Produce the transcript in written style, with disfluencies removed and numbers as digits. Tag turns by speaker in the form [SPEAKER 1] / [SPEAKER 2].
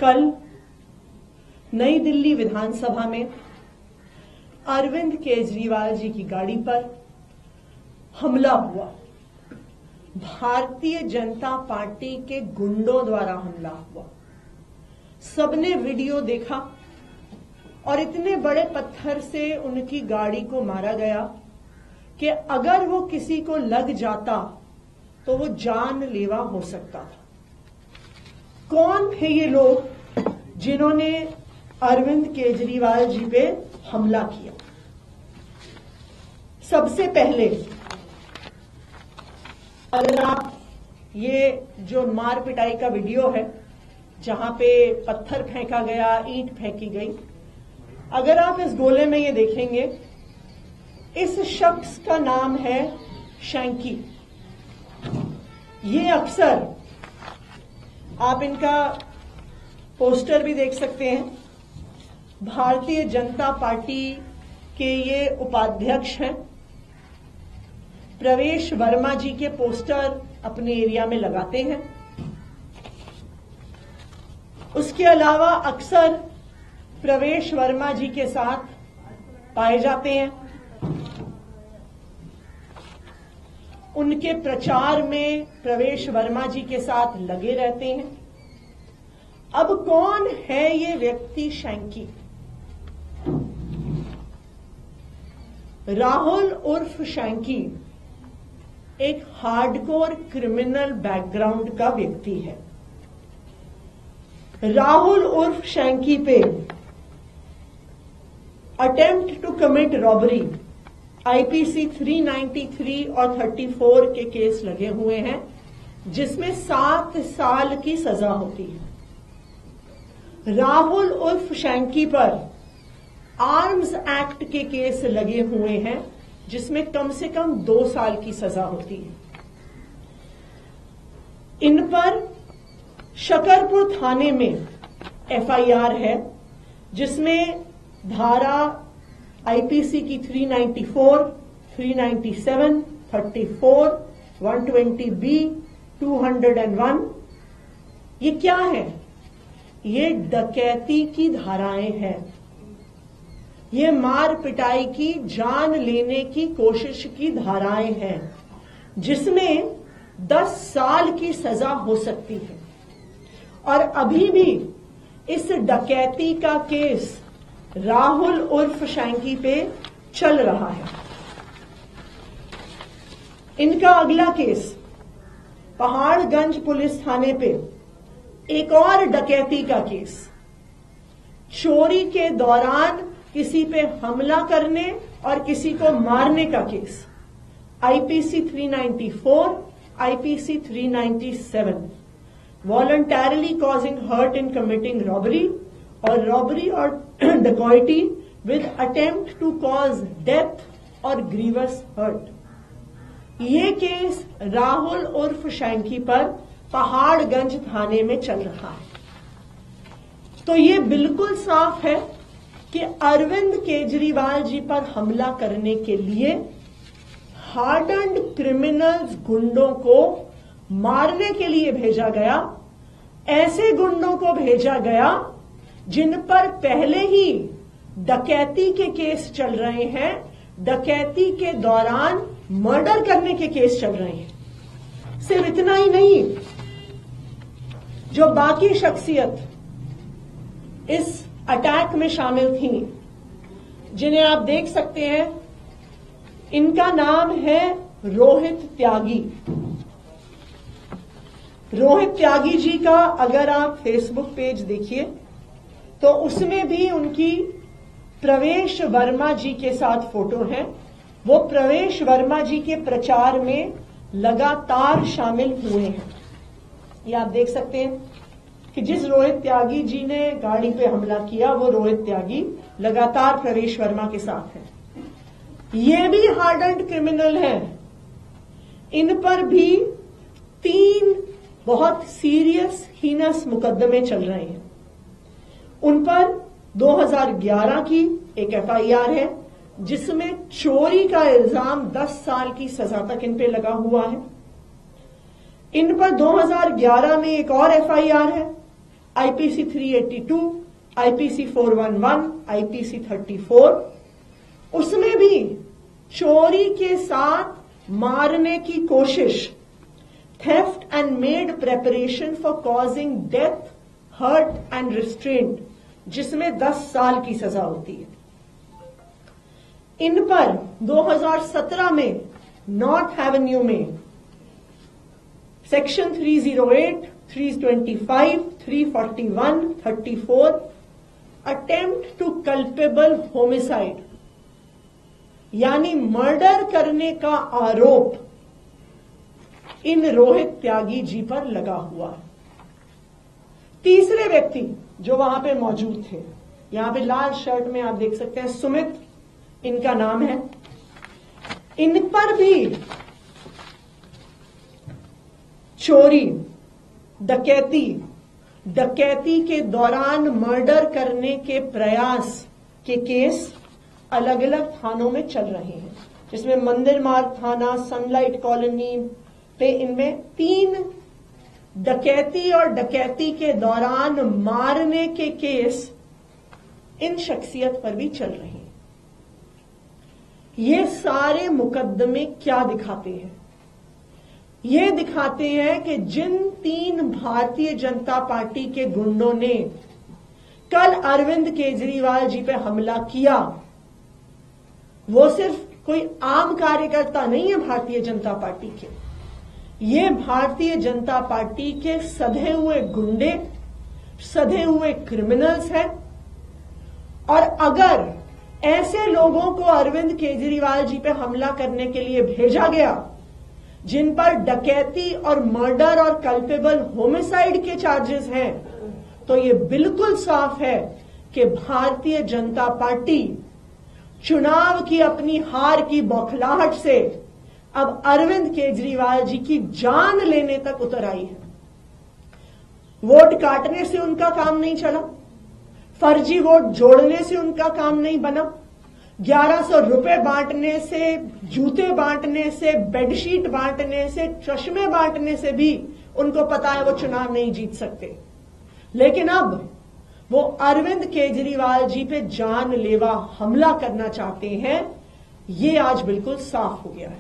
[SPEAKER 1] कल नई दिल्ली विधानसभा में अरविंद केजरीवाल जी की गाड़ी पर हमला हुआ। भारतीय जनता पार्टी के गुंडों द्वारा हमला हुआ। सबने वीडियो देखा और इतने बड़े पत्थर से उनकी गाड़ी को मारा गया कि अगर वो किसी को लग जाता तो वो जानलेवा हो सकता था। कौन थे ये लोग जिन्होंने अरविंद केजरीवाल जी पे हमला किया? सबसे पहले अगर आप ये जो मार पिटाई का वीडियो है जहां पे पत्थर फेंका गया, ईंट फेंकी गई, अगर आप इस गोले में ये देखेंगे, इस शख्स का नाम है शैंकी। ये अक्सर आप इनका पोस्टर भी देख सकते हैं। भारतीय जनता पार्टी के ये उपाध्यक्ष हैं। प्रवेश वर्मा जी के पोस्टर अपने एरिया में लगाते हैं। उसके अलावा अक्सर प्रवेश वर्मा जी के साथ पाए जाते हैं। उनके प्रचार में प्रवेश वर्मा जी के साथ लगे रहते हैं। अब कौन है ये व्यक्ति शैंकी? राहुल उर्फ शैंकी एक हार्डकोर क्रिमिनल बैकग्राउंड का व्यक्ति है। राहुल उर्फ शैंकी पे attempt to commit robbery IPC 393 और 34 के केस लगे हुए हैं, जिसमें 7 साल की सजा होती है। राहुल उर्फ शैंकी पर आर्म्स एक्ट के केस लगे हुए हैं, जिसमें कम से कम 2 साल की सजा होती है। इन पर शकरपुर थाने में एफआईआर है, जिसमें धारा आईपीसी की 394, 397, 34, 120B, 201, ये क्या है? ये डकैती की धाराएं हैं। ये मार पिटाई की, जान लेने की कोशिश की धाराएं हैं, जिसमें 10 साल की सजा हो सकती है। और अभी भी इस डकैती का केस राहुल उर्फ शैंकी पे चल रहा है। इनका अगला केस पहाड़गंज पुलिस थाने पे एक और डकैती का केस, चोरी के दौरान किसी पे हमला करने और किसी को मारने का case, IPC 394, IPC 397, voluntarily causing hurt in committing robbery और रॉबरी और डकैती with attempt to cause death और ग्रीवस हर्ट। ये केस राहुल उर्फ शैंकी पर पहाड़गंज थाने में चल रहा है। तो ये बिल्कुल साफ है कि अरविंद केजरीवाल जी पर हमला करने के लिए हार्डन्ड क्रिमिनल्स गुंडों को मारने के लिए भेजा गया। ऐसे गुंडों को भेजा गया जिन पर पहले ही डकैती के केस चल रहे हैं, डकैती के दौरान मर्डर करने के केस चल रहे हैं। सिर्फ इतना ही नहीं, जो बाकी शख्सियत इस अटैक में शामिल थी, जिन्हें आप देख सकते हैं, इनका नाम है रोहित त्यागी। रोहित त्यागी जी का अगर आप फेसबुक पेज देखिए तो उसमें भी उनकी प्रवेश वर्मा जी के साथ फोटो है। वो प्रवेश वर्मा जी के प्रचार में लगातार शामिल हुए हैं। ये आप देख सकते हैं कि जिस रोहित त्यागी जी ने गाड़ी पे हमला किया, वो रोहित त्यागी लगातार प्रवेश वर्मा के साथ है। ये भी हार्डन्ड क्रिमिनल हैं। इन पर भी 3 बहुत सीरियस हीनस मुकदमे चल रहे हैं। उन पर 2011 की एक एफआईआर है, जिसमें चोरी का इल्जाम 10 साल की सजा तक इन पे लगा हुआ है। इन पर 2011 में एक और एफआईआर है, आईपीसी 382, आईपीसी 411, आईपीसी 34, उसमें भी चोरी के साथ मारने की कोशिश, theft and made preparation for causing death, hurt and restraint, जिसमें 10 साल की सजा होती है। इन पर 2017 में नॉर्थ एवेन्यू में section 308, 325, 341, 34 attempt to culpable homicide यानी मर्डर करने का आरोप इन रोहित त्यागी जी पर लगा हुआ है। तीसरे व्यक्ति जो वहां पे मौजूद थे, यहां पे लाल शर्ट में आप देख सकते हैं, सुमित इनका नाम है, इन पर भी चोरी, डकैती के दौरान मर्डर करने के प्रयास के केस अलग अलग थानों में चल रहे हैं, जिसमें मंदिर मार्ग थाना, सनलाइट कॉलोनी पे इनमें 3 डकैती और डकैती के दौरान मारने के केस इन शख्सियत पर भी चल रहे हैं। ये सारे मुकदमे क्या दिखाते हैं? ये दिखाते हैं कि जिन 3 भारतीय जनता पार्टी के गुंडों ने कल अरविंद केजरीवाल जी पे हमला किया, वो सिर्फ कोई आम कार्यकर्ता नहीं है भारतीय जनता पार्टी के, ये भारतीय जनता पार्टी के सधे हुए गुंडे, सधे हुए क्रिमिनल्स हैं। और अगर ऐसे लोगों को अरविंद केजरीवाल जी पे हमला करने के लिए भेजा गया, जिन पर डकैती और मर्डर और कल्पेबल होमिसाइड के चार्जेस हैं, तो ये बिल्कुल साफ है कि भारतीय जनता पार्टी चुनाव की अपनी हार की बौखलाहट से अब अरविंद केजरीवाल जी की जान लेने तक उतर आई है। वोट काटने से उनका काम नहीं चला, फर्जी वोट जोड़ने से उनका काम नहीं बना, 1100 रुपए बांटने से, जूते बांटने से, बेडशीट बांटने से, चश्मे बांटने से भी उनको पता है वो चुनाव नहीं जीत सकते। लेकिन अब वो अरविंद केजरीवाल जी पे जानलेवा हमला करना चाहते हैं, ये आज बिल्कुल साफ हो गया है।